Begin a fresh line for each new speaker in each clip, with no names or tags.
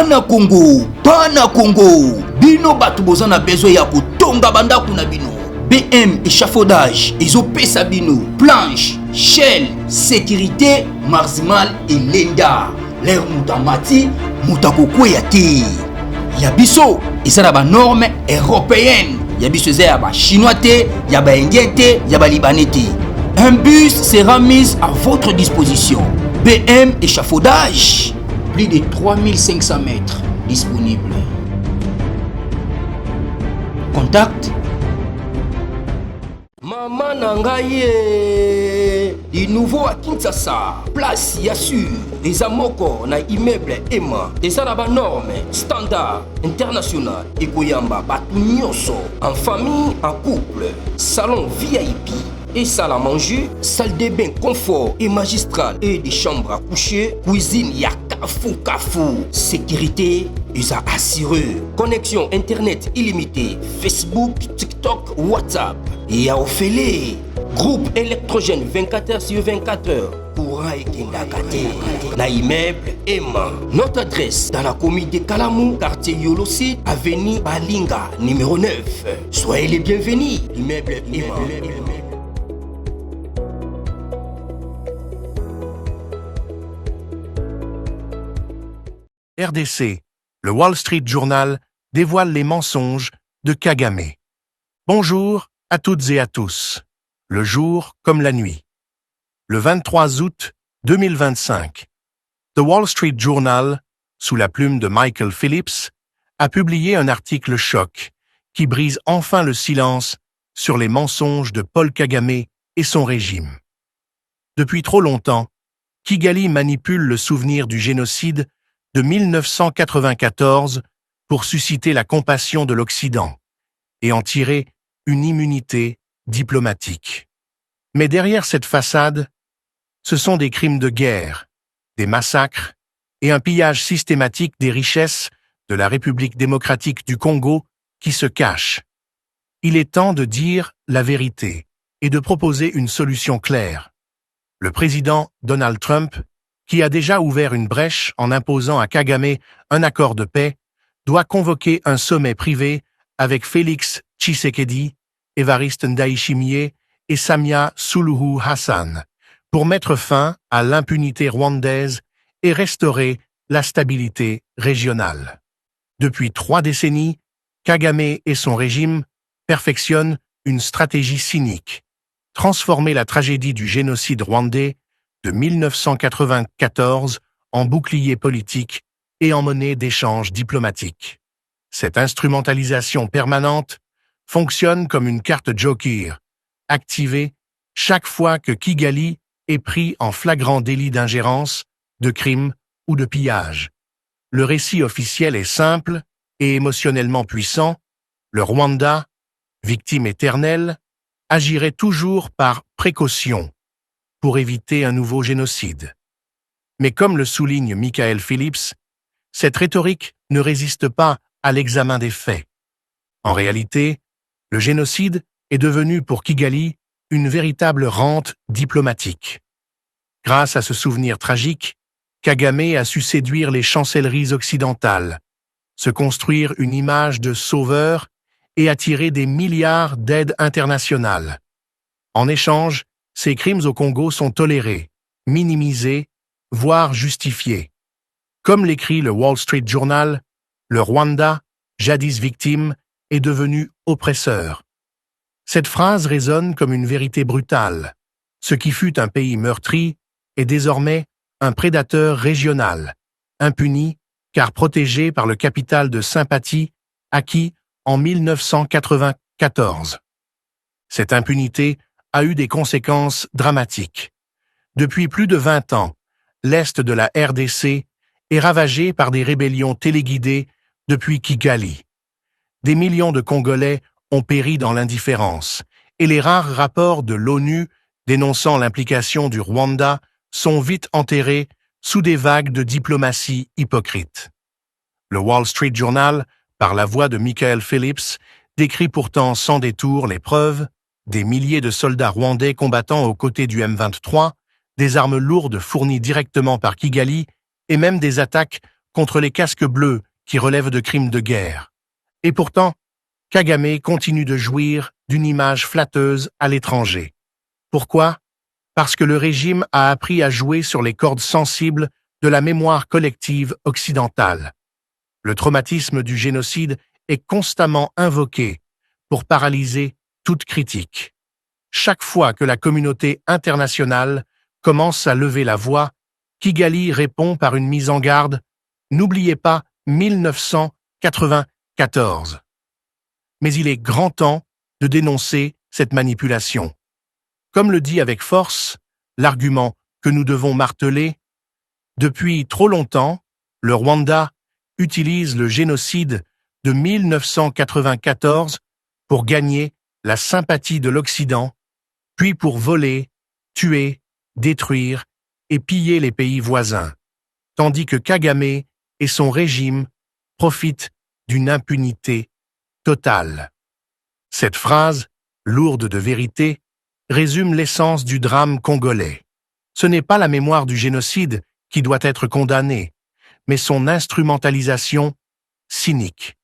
Bana Congo, bino batu bozana besoin ya kotonga bandaku na bino. BM échafaudage, ezopesa bino, planche, shell, sécurité, maximal et lenda. L'air mutamati, mutakokweya te. Yabiso, ezala ba norme européenne. Yabiso ezala ba chinois te, ya ba indien te, ya ba libanais te. Un bus sera mis à votre disposition. BM échafaudage, plus de 3500 mètres disponibles. Contact Maman Nangaye, du nouveau à Kinshasa, place Yassur, des amoko na immeuble Emma, des arabes normes, standard, international, et Koyamba, Batunyoso, en famille, en couple, salon VIP, et salle à manger, salle de bain confort et magistral, et des chambres à coucher, cuisine Kafou, sécurité, ils a assuré, connexion internet illimitée, Facebook, TikTok, WhatsApp, et à Ophélie, groupe électrogène 24h/24h, courant et Kindakate, na immeuble Emma. Notre adresse dans la commune de Kalamou, quartier Yolosi, avenue Balinga, numéro 9. Soyez les bienvenus, immeuble Emma.
RDC, le Wall Street Journal dévoile les mensonges de Kagame. Bonjour à toutes et à tous, le jour comme la nuit. Le 23 août 2025, The Wall Street Journal, sous la plume de Michael Phillips, a publié un article choc qui brise enfin le silence sur les mensonges de Paul Kagame et son régime. Depuis trop longtemps, Kigali manipule le souvenir du génocide de 1994 pour susciter la compassion de l'Occident et en tirer une immunité diplomatique. Mais derrière cette façade, ce sont des crimes de guerre, des massacres et un pillage systématique des richesses de la République démocratique du Congo qui se cachent. Il est temps de dire la vérité et de proposer une solution claire. Le président Donald Trump, qui a déjà ouvert une brèche en imposant à Kagame un accord de paix, doit convoquer un sommet privé avec Félix Tshisekedi, Évariste Ndayishimiye et Samia Suluhu Hassan pour mettre fin à l'impunité rwandaise et restaurer la stabilité régionale. Depuis 3 décennies, Kagame et son régime perfectionnent une stratégie cynique, transformer la tragédie du génocide rwandais de 1994 en bouclier politique et en monnaie d'échange diplomatique. Cette instrumentalisation permanente fonctionne comme une carte joker, activée chaque fois que Kigali est pris en flagrant délit d'ingérence, de crime ou de pillage. Le récit officiel est simple et émotionnellement puissant. Le Rwanda, victime éternelle, agirait toujours par précaution pour éviter un nouveau génocide. Mais comme le souligne Michael Phillips, cette rhétorique ne résiste pas à l'examen des faits. En réalité, le génocide est devenu pour Kigali une véritable rente diplomatique. Grâce à ce souvenir tragique, Kagame a su séduire les chancelleries occidentales, se construire une image de sauveur et attirer des milliards d'aides internationales. En échange, ces crimes au Congo sont tolérés, minimisés, voire justifiés. Comme l'écrit le Wall Street Journal, le Rwanda, jadis victime, est devenu oppresseur. Cette phrase résonne comme une vérité brutale. Ce qui fut un pays meurtri est désormais un prédateur régional, impuni car protégé par le capital de sympathie acquis en 1994. Cette impunité a eu des conséquences dramatiques. Depuis plus de 20 ans, l'Est de la RDC est ravagé par des rébellions téléguidées depuis Kigali. Des millions de Congolais ont péri dans l'indifférence, et les rares rapports de l'ONU dénonçant l'implication du Rwanda sont vite enterrés sous des vagues de diplomatie hypocrite. Le Wall Street Journal, par la voix de Michael Phillips, décrit pourtant sans détour les preuves des milliers de soldats rwandais combattant aux côtés du M23, des armes lourdes fournies directement par Kigali et même des attaques contre les casques bleus qui relèvent de crimes de guerre. Et pourtant, Kagame continue de jouir d'une image flatteuse à l'étranger. Pourquoi? Parce que le régime a appris à jouer sur les cordes sensibles de la mémoire collective occidentale. Le traumatisme du génocide est constamment invoqué pour paralyser toute critique. Chaque fois que la communauté internationale commence à lever la voix, Kigali répond par une mise en garde « N'oubliez pas 1994 ». Mais il est grand temps de dénoncer cette manipulation. Comme le dit avec force l'argument que nous devons marteler, depuis trop longtemps, le Rwanda utilise le génocide de 1994 pour gagner la sympathie de l'Occident, puis pour voler, tuer, détruire et piller les pays voisins, tandis que Kagame et son régime profitent d'une impunité totale. Cette phrase, lourde de vérité, résume l'essence du drame congolais. Ce n'est pas la mémoire du génocide qui doit être condamnée, mais son instrumentalisation cynique.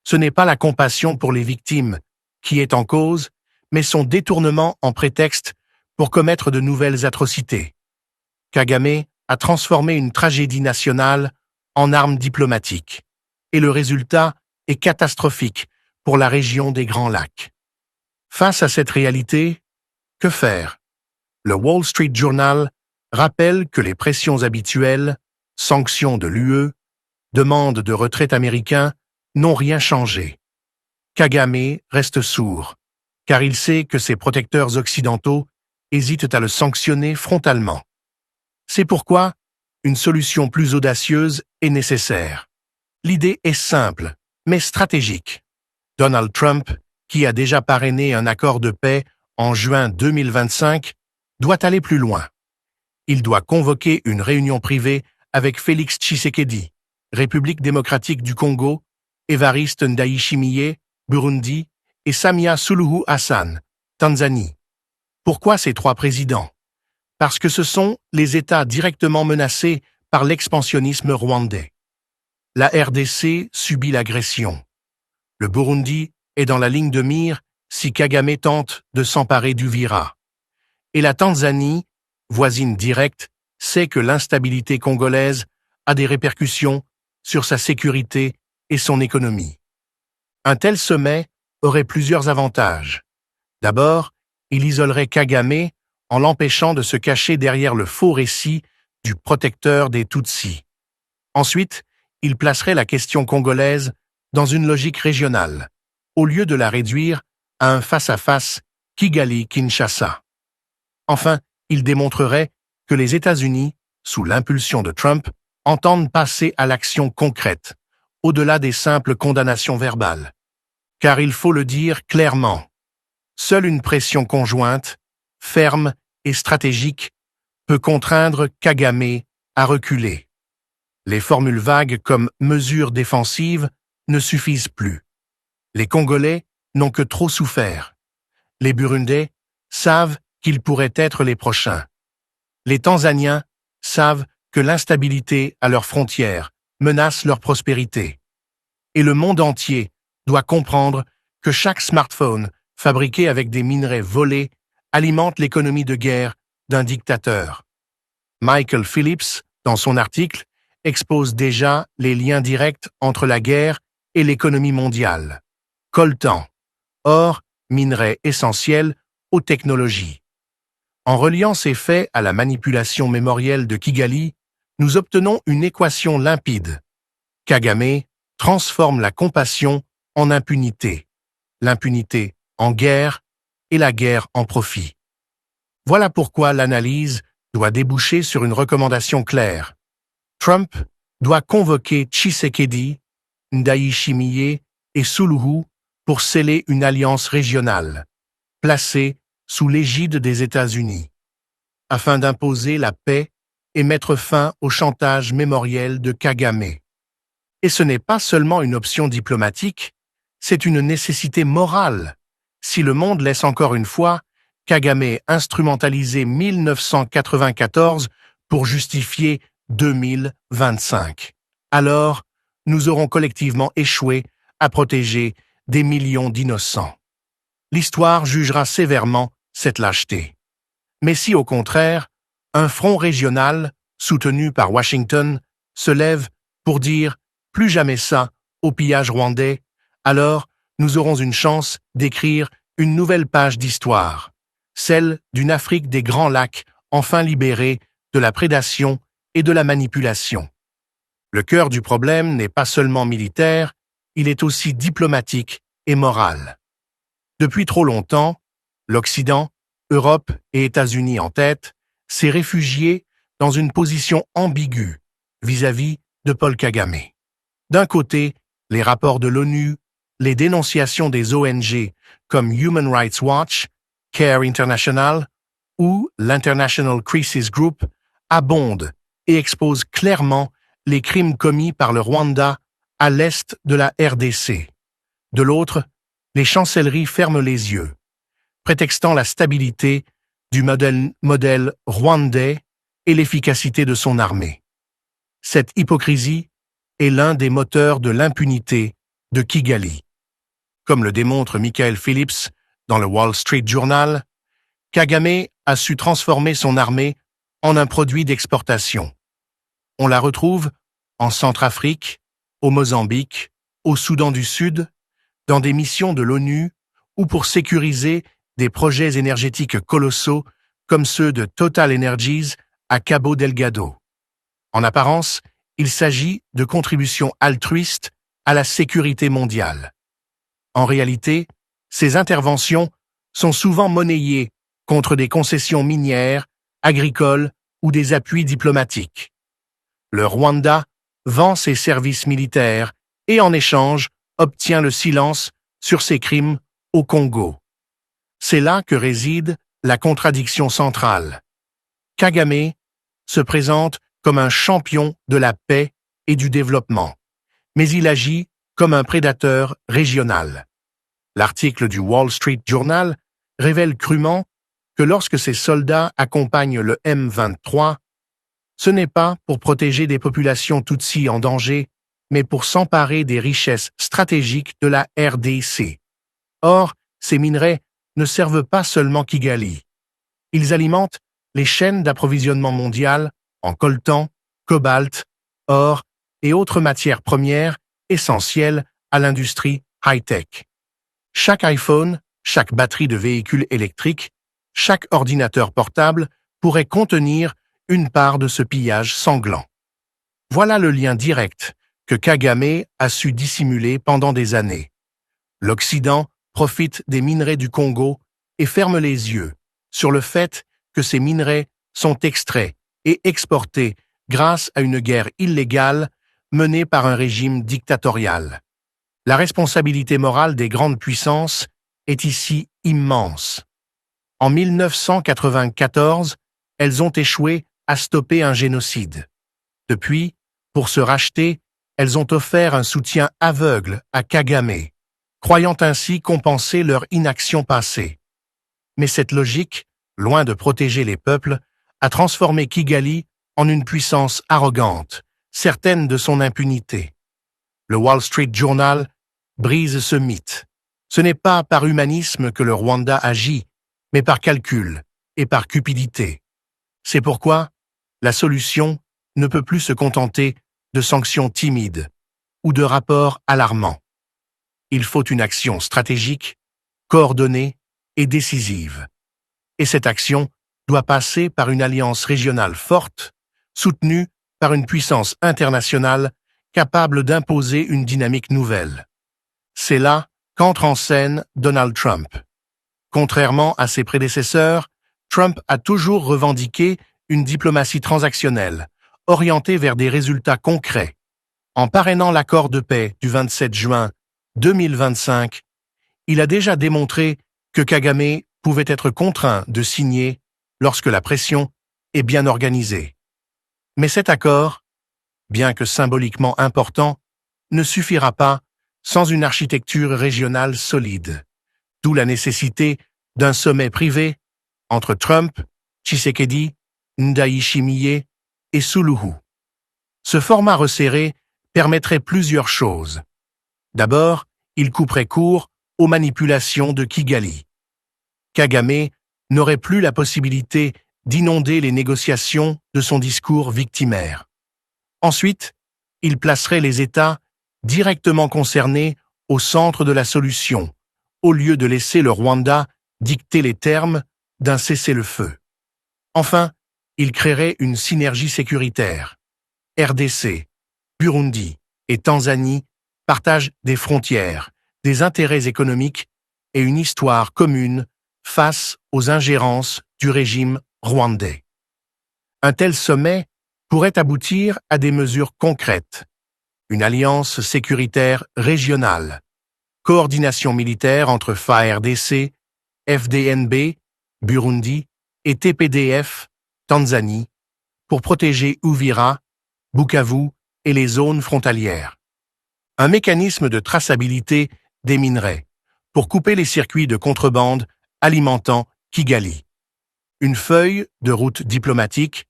Ce n'est pas la compassion pour les victimes qui est en cause, mais son détournement en prétexte pour commettre de nouvelles atrocités. Kagame a transformé une tragédie nationale en arme diplomatique, et le résultat est catastrophique pour la région des Grands Lacs. Face à cette réalité, que faire? Le Wall Street Journal rappelle que les pressions habituelles, sanctions de l'UE, demandes de retrait américain, n'ont rien changé. Kagame reste sourd, car il sait que ses protecteurs occidentaux hésitent à le sanctionner frontalement. C'est pourquoi une solution plus audacieuse est nécessaire. L'idée est simple, mais stratégique. Donald Trump, qui a déjà parrainé un accord de paix en juin 2025, doit aller plus loin. Il doit convoquer une réunion privée avec Félix Tshisekedi, République démocratique du Congo, Évariste Ndayishimiye, Burundi, et Samia Suluhu Hassan, Tanzanie. Pourquoi ces trois présidents? Parce que ce sont les États directement menacés par l'expansionnisme rwandais. La RDC subit l'agression. Le Burundi est dans la ligne de mire si Kagame tente de s'emparer d'Uvira. Et la Tanzanie, voisine directe, sait que l'instabilité congolaise a des répercussions sur sa sécurité et son économie. Un tel sommet aurait plusieurs avantages. D'abord, il isolerait Kagame en l'empêchant de se cacher derrière le faux récit du protecteur des Tutsis. Ensuite, il placerait la question congolaise dans une logique régionale, au lieu de la réduire à un face-à-face Kigali-Kinshasa. Enfin, il démontrerait que les États-Unis, sous l'impulsion de Trump, entendent passer à l'action concrète, au-delà des simples condamnations verbales. Car il faut le dire clairement, seule une pression conjointe, ferme et stratégique, peut contraindre Kagame à reculer. Les formules vagues comme « mesures défensives » ne suffisent plus. Les Congolais n'ont que trop souffert. Les Burundais savent qu'ils pourraient être les prochains. Les Tanzaniens savent que l'instabilité à leurs frontières menace leur prospérité. Et le monde entier doit comprendre que chaque smartphone fabriqué avec des minerais volés alimente l'économie de guerre d'un dictateur. Michael Phillips, dans son article, expose déjà les liens directs entre la guerre et l'économie mondiale. Coltan, or, minerai essentiel aux technologies. En reliant ces faits à la manipulation mémorielle de Kigali, nous obtenons une équation limpide. Kagame transforme la compassion en impunité, l'impunité en guerre et la guerre en profit. Voilà pourquoi l'analyse doit déboucher sur une recommandation claire. Trump doit convoquer Tshisekedi, Ndayishimiye et Suluhu pour sceller une alliance régionale, placée sous l'égide des États-Unis, afin d'imposer la paix et mettre fin au chantage mémoriel de Kagame. Et ce n'est pas seulement une option diplomatique, c'est une nécessité morale. Si le monde laisse encore une fois Kagame instrumentaliser 1994 pour justifier 2025. alors nous aurons collectivement échoué à protéger des millions d'innocents. L'histoire jugera sévèrement cette lâcheté. Mais si au contraire, un front régional, soutenu par Washington, se lève pour dire « plus jamais ça » au pillage rwandais, alors nous aurons une chance d'écrire une nouvelle page d'histoire, celle d'une Afrique des Grands Lacs enfin libérée de la prédation et de la manipulation. Le cœur du problème n'est pas seulement militaire, il est aussi diplomatique et moral. Depuis trop longtemps, l'Occident, Europe et États-Unis en tête, s'est réfugié dans une position ambiguë vis-à-vis de Paul Kagame. D'un côté, les rapports de l'ONU, les dénonciations des ONG comme Human Rights Watch, CARE International ou l'International Crisis Group abondent et exposent clairement les crimes commis par le Rwanda à l'est de la RDC. De l'autre, les chancelleries ferment les yeux, prétextant la stabilité du modèle rwandais et l'efficacité de son armée. Cette hypocrisie est l'un des moteurs de l'impunité de Kigali. Comme le démontre Michael Phillips dans le Wall Street Journal, Kagame a su transformer son armée en un produit d'exportation. On la retrouve en Centrafrique, au Mozambique, au Soudan du Sud, dans des missions de l'ONU ou pour sécuriser des projets énergétiques colossaux comme ceux de Total Energies à Cabo Delgado. En apparence, il s'agit de contributions altruistes à la sécurité mondiale. En réalité, ces interventions sont souvent monnayées contre des concessions minières, agricoles ou des appuis diplomatiques. Le Rwanda vend ses services militaires et en échange obtient le silence sur ses crimes au Congo. C'est là que réside la contradiction centrale. Kagame se présente comme un champion de la paix et du développement, mais il agit comme un prédateur régional. L'article du Wall Street Journal révèle crûment que lorsque ses soldats accompagnent le M23, ce n'est pas pour protéger des populations Tutsis en danger, mais pour s'emparer des richesses stratégiques de la RDC. Or, ces minerais ne servent pas seulement Kigali. Ils alimentent les chaînes d'approvisionnement mondiales en coltan, cobalt, or et autres matières premières essentielles à l'industrie high-tech. Chaque iPhone, chaque batterie de véhicule électrique, chaque ordinateur portable pourrait contenir une part de ce pillage sanglant. Voilà le lien direct que Kagame a su dissimuler pendant des années. L'Occident profite des minerais du Congo et ferme les yeux sur le fait que ces minerais sont extraits et exportés grâce à une guerre illégale menée par un régime dictatorial. La responsabilité morale des grandes puissances est ici immense. En 1994, elles ont échoué à stopper un génocide. Depuis, pour se racheter, elles ont offert un soutien aveugle à Kagame, croyant ainsi compenser leur inaction passée. Mais cette logique, loin de protéger les peuples, a transformé Kigali en une puissance arrogante, certaine de son impunité. Le Wall Street Journal brise ce mythe. Ce n'est pas par humanisme que le Rwanda agit, mais par calcul et par cupidité. C'est pourquoi la solution ne peut plus se contenter de sanctions timides ou de rapports alarmants. Il faut une action stratégique, coordonnée et décisive. Et cette action doit passer par une alliance régionale forte, soutenue par une puissance internationale capable d'imposer une dynamique nouvelle. C'est là qu'entre en scène Donald Trump. Contrairement à ses prédécesseurs, Trump a toujours revendiqué une diplomatie transactionnelle, orientée vers des résultats concrets. En parrainant l'accord de paix du 27 juin 2025, il a déjà démontré que Kagame pouvait être contraint de signer lorsque la pression est bien organisée. Mais cet accord, bien que symboliquement important, ne suffira pas sans une architecture régionale solide, d'où la nécessité d'un sommet privé entre Trump, Tshisekedi, Ndayishimiye et Suluhu. Ce format resserré permettrait plusieurs choses. D'abord, il couperait court aux manipulations de Kigali. Kagame n'aurait plus la possibilité d'inonder les négociations de son discours victimaire. Ensuite, il placerait les États directement concernés au centre de la solution, au lieu de laisser le Rwanda dicter les termes d'un cessez-le-feu. Enfin, il créerait une synergie sécuritaire. RDC, Burundi et Tanzanie partagent des frontières, des intérêts économiques et une histoire commune face aux ingérences du régime rwandais. Un tel sommet pourrait aboutir à des mesures concrètes. Une alliance sécuritaire régionale, coordination militaire entre FARDC, FDNB, Burundi et TPDF, Tanzanie, pour protéger Uvira, Bukavu et les zones frontalières. Un mécanisme de traçabilité des minerais pour couper les circuits de contrebande alimentant Kigali. Une feuille de route diplomatique,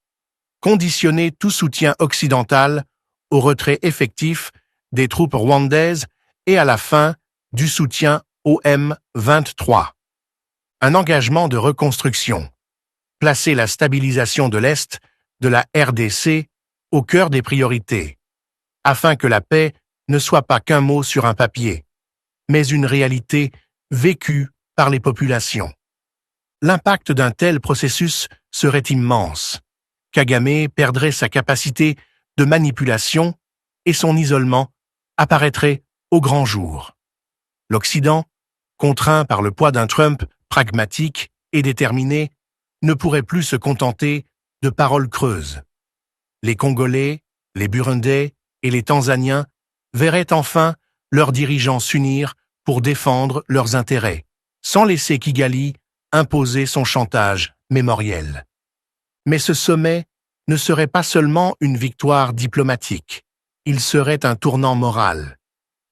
conditionner tout soutien occidental au retrait effectif des troupes rwandaises et à la fin du soutien au M23. Un engagement de reconstruction. Placer la stabilisation de l'Est de la RDC au cœur des priorités, afin que la paix ne soit pas qu'un mot sur un papier, mais une réalité vécue par les populations. L'impact d'un tel processus serait immense. Kagame perdrait sa capacité de manipulation et son isolement apparaîtrait au grand jour. L'Occident, contraint par le poids d'un Trump pragmatique et déterminé, ne pourrait plus se contenter de paroles creuses. Les Congolais, les Burundais et les Tanzaniens verraient enfin leurs dirigeants s'unir pour défendre leurs intérêts, sans laisser Kigali imposer son chantage mémoriel. Mais ce sommet ne serait pas seulement une victoire diplomatique, il serait un tournant moral.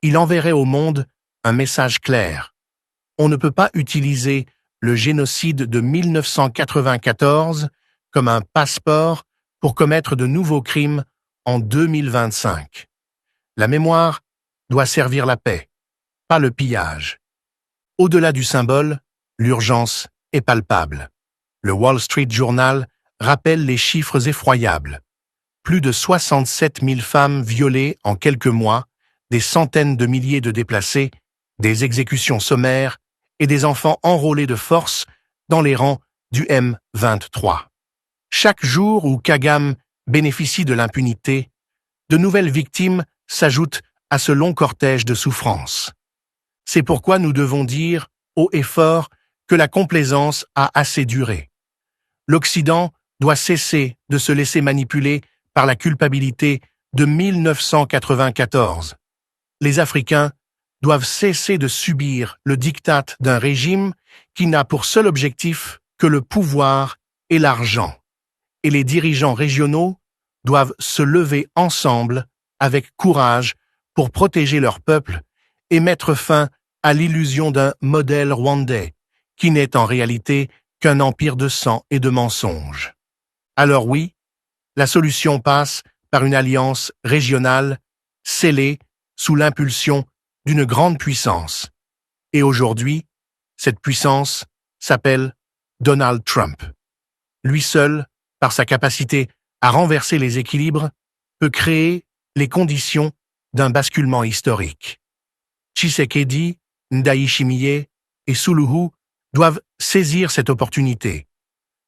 Il enverrait au monde un message clair. On ne peut pas utiliser le génocide de 1994 comme un passeport pour commettre de nouveaux crimes en 2025. La mémoire doit servir la paix, pas le pillage. Au-delà du symbole, l'urgence est palpable. Le Wall Street Journal rappelle les chiffres effroyables. Plus de 67 000 femmes violées en quelques mois, des centaines de milliers de déplacés, des exécutions sommaires et des enfants enrôlés de force dans les rangs du M23. Chaque jour où Kagame bénéficie de l'impunité, de nouvelles victimes s'ajoutent à ce long cortège de souffrances. C'est pourquoi nous devons dire haut et fort que la complaisance a assez duré. L'Occident doit cesser de se laisser manipuler par la culpabilité de 1994. Les Africains doivent cesser de subir le diktat d'un régime qui n'a pour seul objectif que le pouvoir et l'argent. Et les dirigeants régionaux doivent se lever ensemble avec courage pour protéger leur peuple et mettre fin à l'illusion d'un modèle rwandais qui n'est en réalité qu'un empire de sang et de mensonges. Alors oui, la solution passe par une alliance régionale scellée sous l'impulsion d'une grande puissance. Et aujourd'hui, cette puissance s'appelle Donald Trump. Lui seul, par sa capacité à renverser les équilibres, peut créer les conditions d'un basculement historique. Tshisekedi, Ndayishimiye et Suluhu doivent saisir cette opportunité,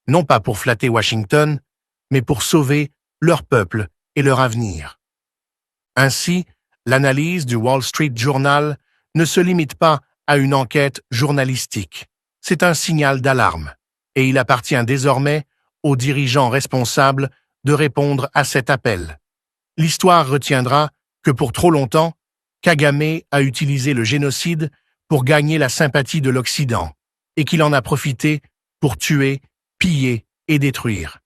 non pas pour flatter Washington, mais pour sauver leur peuple et leur avenir. Ainsi, l'analyse du Wall Street Journal ne se limite pas à une enquête journalistique. C'est un signal d'alarme, et il appartient désormais aux dirigeants responsables de répondre à cet appel. L'histoire retiendra que pour trop longtemps, Kagame a utilisé le génocide pour gagner la sympathie de l'Occident, et qu'il en a profité pour tuer, piller et détruire.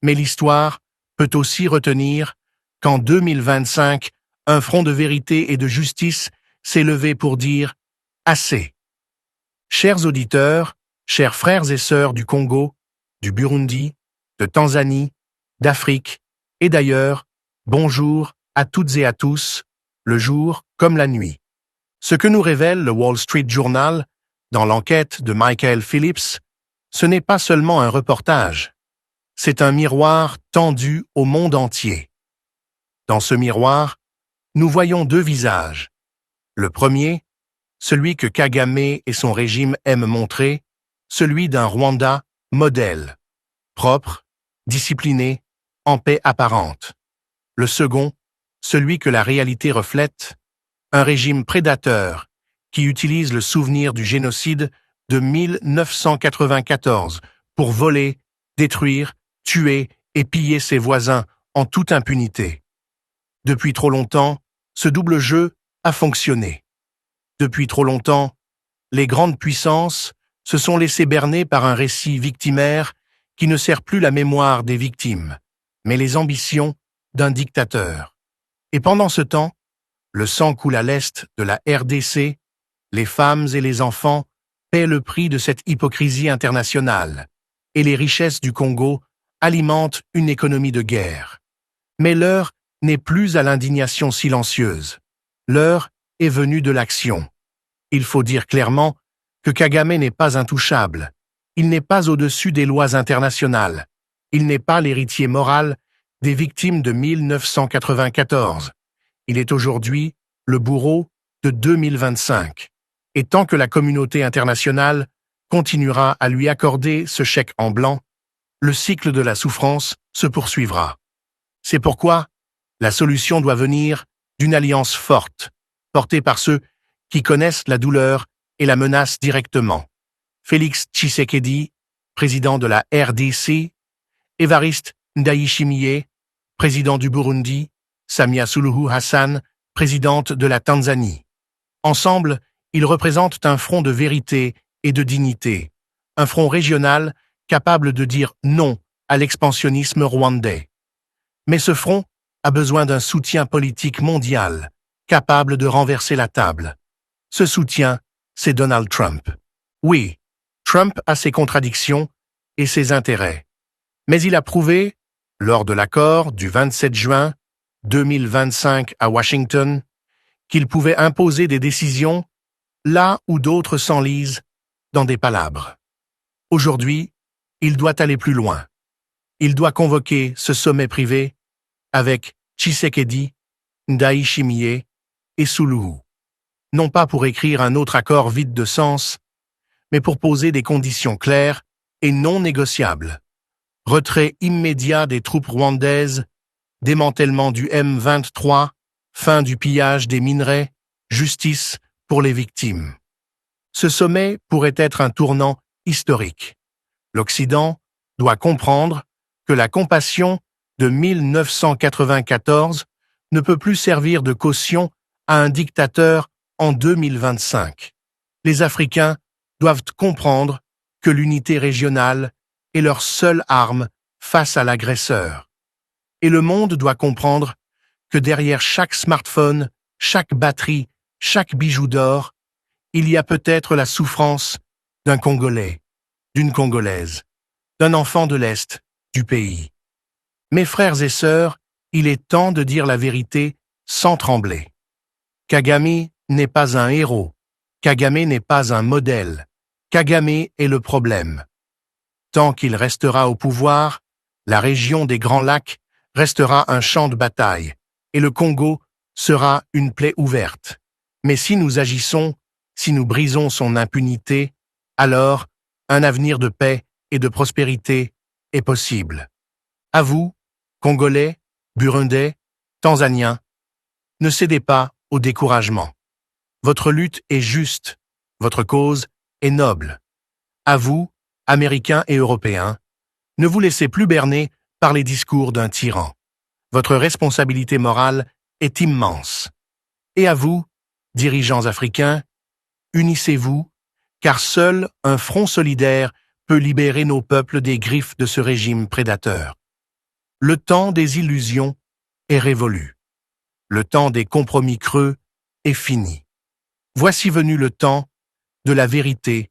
Mais l'histoire peut aussi retenir qu'en 2025, un front de vérité et de justice s'est levé pour dire « assez ». Chers auditeurs, chers frères et sœurs du Congo, du Burundi, de Tanzanie, d'Afrique et d'ailleurs, bonjour à toutes et à tous, le jour comme la nuit. Ce que nous révèle le Wall Street Journal, dans l'enquête de Michael Phillips, ce n'est pas seulement un reportage, c'est un miroir tendu au monde entier. Dans ce miroir, nous voyons deux visages. Le premier, celui que Kagame et son régime aiment montrer, celui d'un Rwanda modèle, propre, discipliné, en paix apparente. Le second, celui que la réalité reflète, un régime prédateur qui utilise le souvenir du génocide de 1994 pour voler, détruire, tuer et piller ses voisins en toute impunité. Depuis trop longtemps, ce double jeu a fonctionné. Depuis trop longtemps, les grandes puissances se sont laissées berner par un récit victimaire qui ne sert plus la mémoire des victimes, mais les ambitions d'un dictateur. Et pendant ce temps, le sang coule à l'est de la RDC, les femmes et les enfants paient le prix de cette hypocrisie internationale, et les richesses du Congo alimentent une économie de guerre. Mais l'heure n'est plus à l'indignation silencieuse. L'heure est venue de l'action. Il faut dire clairement que Kagame n'est pas intouchable. Il n'est pas au-dessus des lois internationales. Il n'est pas l'héritier moral des victimes de 1994. Il est aujourd'hui le bourreau de 2025. Et tant que la communauté internationale continuera à lui accorder ce chèque en blanc, le cycle de la souffrance se poursuivra. C'est pourquoi la solution doit venir d'une alliance forte, portée par ceux qui connaissent la douleur et la menace directement. Félix Tshisekedi, président de la RDC, Évariste Ndayishimiye, président du Burundi, Samia Suluhu Hassan, présidente de la Tanzanie. Ensemble, ils représentent un front de vérité et de dignité, un front régional capable de dire non à l'expansionnisme rwandais. Mais ce front a besoin d'un soutien politique mondial, capable de renverser la table. Ce soutien, c'est Donald Trump. Oui, Trump a ses contradictions et ses intérêts. Mais il a prouvé, lors de l'accord du 27 juin 2025 à Washington, qu'il pouvait imposer des décisions là où d'autres s'enlisent dans des palabres. Aujourd'hui, il doit aller plus loin. Il doit convoquer ce sommet privé avec Tshisekedi, Ndayishimiye et Suluhu. Non pas pour écrire un autre accord vide de sens, mais pour poser des conditions claires et non négociables. Retrait immédiat des troupes rwandaises, démantèlement du M23, fin du pillage des minerais, justice pour les victimes. Ce sommet pourrait être un tournant historique. L'Occident doit comprendre que la compassion de 1994 ne peut plus servir de caution à un dictateur en 2025. Les Africains doivent comprendre que l'unité régionale est leur seule arme face à l'agresseur. Et le monde doit comprendre que derrière chaque smartphone, chaque batterie, chaque bijou d'or, il y a peut-être la souffrance d'un Congolais, d'une Congolaise, d'un enfant de l'Est du pays. Mes frères et sœurs, il est temps de dire la vérité sans trembler. Kagame n'est pas un héros. Kagame n'est pas un modèle. Kagame est le problème. Tant qu'il restera au pouvoir, la région des Grands Lacs restera un champ de bataille et le Congo sera une plaie ouverte. Mais si nous agissons, si nous brisons son impunité, alors un avenir de paix et de prospérité est possible. À vous, Congolais, Burundais, Tanzaniens, ne cédez pas au découragement. Votre lutte est juste, votre cause est noble. À vous, Américains et Européens, ne vous laissez plus berner par les discours d'un tyran. Votre responsabilité morale est immense. Et à vous, dirigeants africains, unissez-vous, car seul un front solidaire peut libérer nos peuples des griffes de ce régime prédateur. Le temps des illusions est révolu. Le temps des compromis creux est fini. Voici venu le temps de la vérité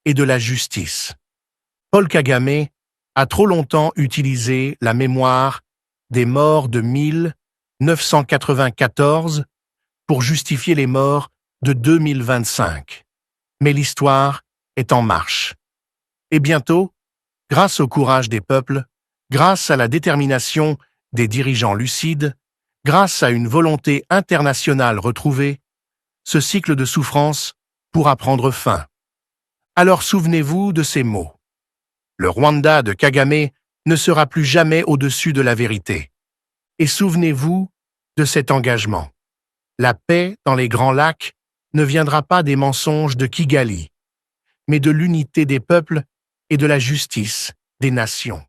et de la justice. Paul Kagame a trop longtemps utilisé la mémoire des morts de 1000, 994 pour justifier les morts de 2025. Mais l'histoire est en marche. Et bientôt, grâce au courage des peuples, grâce à la détermination des dirigeants lucides, grâce à une volonté internationale retrouvée, ce cycle de souffrance pourra prendre fin. Alors souvenez-vous de ces mots. Le Rwanda de Kagame ne sera plus jamais au-dessus de la vérité. Et souvenez-vous de cet engagement. La paix dans les Grands Lacs ne viendra pas des mensonges de Kigali, mais de l'unité des peuples et de la justice des nations.